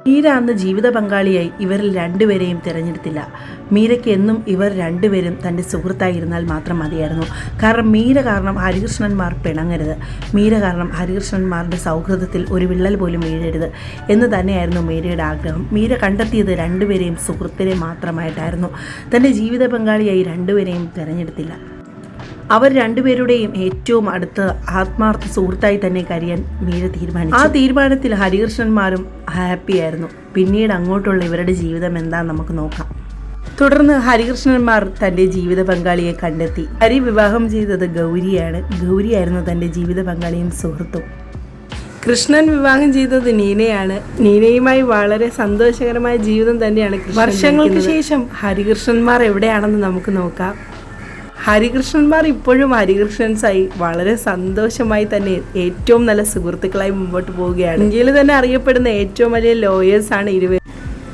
മീര അന്ന് ജീവിത പങ്കാളിയായി ഇവരിൽ രണ്ടുപേരെയും തിരഞ്ഞെടുത്തില്ല. മീരയ്ക്ക് എന്നും ഇവർ രണ്ടുപേരും തൻ്റെ സുഹൃത്തായിരുന്നാൽ മാത്രം മതിയായിരുന്നു. കാരണം മീര കാരണം ഹരികൃഷ്ണന്മാർ പിണങ്ങരുത്, മീര കാരണം ഹരികൃഷ്ണന്മാരുടെ സൗഹൃദത്തിൽ ഒരു വിള്ളൽ പോലും വീഴരുത് എന്ന് തന്നെയായിരുന്നു മീരയുടെ ആഗ്രഹം. മീര കണ്ടെത്തിയത് രണ്ടുപേരെയും സുഹൃത്തിനെ മാത്രമായിട്ടായിരുന്നു. തൻ്റെ ജീവിത പങ്കാളിയായി രണ്ടുപേരെയും തിരഞ്ഞെടുത്തില്ല. അവർ രണ്ടുപേരുടെയും ഏറ്റവും അടുത്ത ആത്മാർത്ഥ സുഹൃത്തായി തന്നെ കരിയാൻ മീര തീരുമാനിച്ചു. ആ തീരുമാനത്തിൽ ഹരികൃഷ്ണന്മാരും ഹാപ്പിയായിരുന്നു. പിന്നീട് അങ്ങോട്ടുള്ള ഇവരുടെ ജീവിതം എന്താണെന്ന് നമുക്ക് നോക്കാം. തുടർന്ന് ഹരികൃഷ്ണന്മാർ തൻ്റെ ജീവിത പങ്കാളിയെ കണ്ടെത്തി. ഹരി വിവാഹം ചെയ്തത് ഗൗരിയാണ്. ഗൗരിയായിരുന്നു തൻ്റെ ജീവിത പങ്കാളിയും സുഹൃത്തും. കൃഷ്ണൻ വിവാഹം ചെയ്തത് നീനയാണ്. നീനയുമായി വളരെ സന്തോഷകരമായ ജീവിതം തന്നെയാണ്. വർഷങ്ങൾക്ക് ശേഷം ഹരികൃഷ്ണന്മാർ എവിടെയാണെന്ന് നമുക്ക് നോക്കാം. ഹരികൃഷ്ണന്മാർ ഇപ്പോഴും ഹരികൃഷ്ണൻസായി വളരെ സന്തോഷമായി തന്നെ ഏറ്റവും നല്ല സുഹൃത്തുക്കളായി മുമ്പോട്ട് പോവുകയാണ്. ഇന്ത്യയിൽ തന്നെ അറിയപ്പെടുന്ന ഏറ്റവും വലിയ ലോയേഴ്സാണ്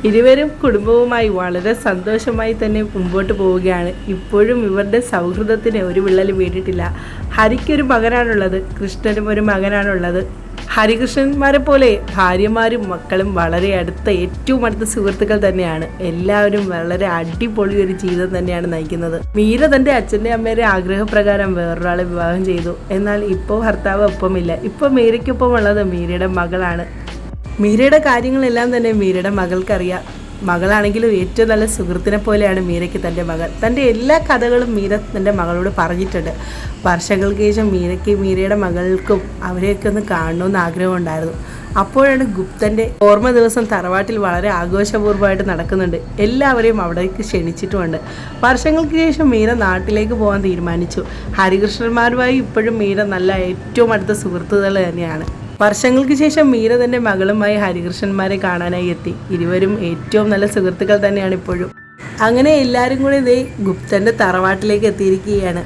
ഇരുവരും കുടുംബവുമായി വളരെ സന്തോഷമായി തന്നെ മുമ്പോട്ട് പോവുകയാണ്. ഇപ്പോഴും ഇവരുടെ സൗഹൃദത്തിന് ഒരു വിള്ളൽ വീണിട്ടില്ല. ഹരിക്കൊരു മകനാണുള്ളത്, കൃഷ്ണനും ഒരു മകനാണുള്ളത്. ഹരികൃഷ്ണന്മാരെ പോലെ ഭാര്യമാരും മക്കളും വളരെ ഏറ്റവും അടുത്ത സുഹൃത്തുക്കൾ തന്നെയാണ്. എല്ലാവരും വളരെ അടിപൊളി ഒരു ജീവിതം തന്നെയാണ് നയിക്കുന്നത്. മീര തൻ്റെ അച്ഛൻ്റെ അമ്മയുടെ ആഗ്രഹപ്രകാരം വേറൊരാളെ വിവാഹം ചെയ്തു. എന്നാൽ ഇപ്പോൾ ഭർത്താവ് ഒപ്പമില്ല. ഇപ്പോൾ മീരയ്ക്കൊപ്പം ഉള്ളത് മീരയുടെ മകളാണ്. മീരയുടെ കാര്യങ്ങളെല്ലാം തന്നെ മീരയുടെ മകൾക്കറിയാം. മകളാണെങ്കിലും ഏറ്റവും നല്ല സുഹൃത്തിനെ പോലെയാണ് മീരയ്ക്ക് തൻ്റെ മകൾ. തൻ്റെ എല്ലാ കഥകളും മീര തൻ്റെ മകളോട് പറഞ്ഞിട്ടുണ്ട്. വർഷങ്ങൾക്ക് ശേഷം മീരയ്ക്ക് മീരയുടെ മകൾക്കും അവരെയൊക്കെ ഒന്ന് കാണണമെന്ന് ആഗ്രഹമുണ്ടായിരുന്നു. അപ്പോഴാണ് ഗുപ്തൻ്റെ ഓർമ്മ ദിവസം തറവാട്ടിൽ വളരെ ആഘോഷപൂർവ്വമായിട്ട് നടക്കുന്നുണ്ട്. എല്ലാവരെയും അവിടേക്ക് ക്ഷണിച്ചിട്ടുമുണ്ട്. വർഷങ്ങൾക്ക് ശേഷം മീര നാട്ടിലേക്ക് പോകാൻ തീരുമാനിച്ചു. ഹരികൃഷ്ണന്മാരുമായി ഇപ്പോഴും മീര നല്ല ഏറ്റവും അടുത്ത സുഹൃത്തുക്കൾ തന്നെയാണ്. വർഷങ്ങൾക്ക് ശേഷം മീര തൻ്റെ മകളുമായി ഹരികൃഷ്ണന്മാരെ കാണാനായി എത്തി. ഇരുവരും ഏറ്റവും നല്ല സുഹൃത്തുക്കൾ തന്നെയാണ് ഇപ്പോഴും. അങ്ങനെ എല്ലാവരും കൂടി ഇതേ ഗുപ്തൻ്റെ തറവാട്ടിലേക്ക് എത്തിയിരിക്കുകയാണ്.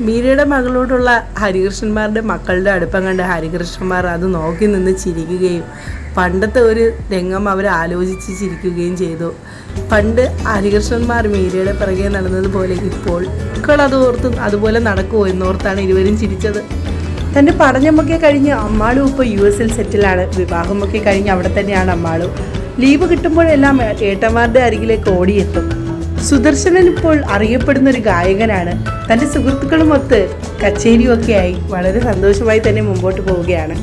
മീരയുടെ മകളോടുള്ള ഹരികൃഷ്ണന്മാരുടെ മക്കളുടെ അടുപ്പം കണ്ട് ഹരികൃഷ്ണന്മാർ അത് നോക്കി നിന്ന് ചിരിക്കുകയും പണ്ടത്തെ ഒരു രംഗം അവർ ആലോചിച്ച് ചിരിക്കുകയും ചെയ്തു. പണ്ട് ഹരികൃഷ്ണന്മാർ മീരയുടെ പിറകെ നടന്നതുപോലെ ഇപ്പോൾ അത് ഓർത്തും അതുപോലെ നടക്കുമോ എന്നോർത്താണ് ഇരുവരും ചിരിച്ചത്. തൻ്റെ പഠനമൊക്കെ കഴിഞ്ഞ് അമ്മാളും ഇപ്പോൾ US സെറ്റിലാണ്. വിവാഹമൊക്കെ കഴിഞ്ഞ് അവിടെ തന്നെയാണ് അമ്മാളും. ലീവ് കിട്ടുമ്പോഴെല്ലാം ഏട്ടന്മാരുടെ അരികിലേക്ക് ഓടിയെത്തും. സുദർശനൻ ഇപ്പോൾ അറിയപ്പെടുന്നൊരു ഗായകനാണ്. തൻ്റെ സുഹൃത്തുക്കളുമൊത്ത് കച്ചേരിയൊക്കെയായി വളരെ സന്തോഷമായി തന്നെ മുമ്പോട്ട് പോവുകയാണ്.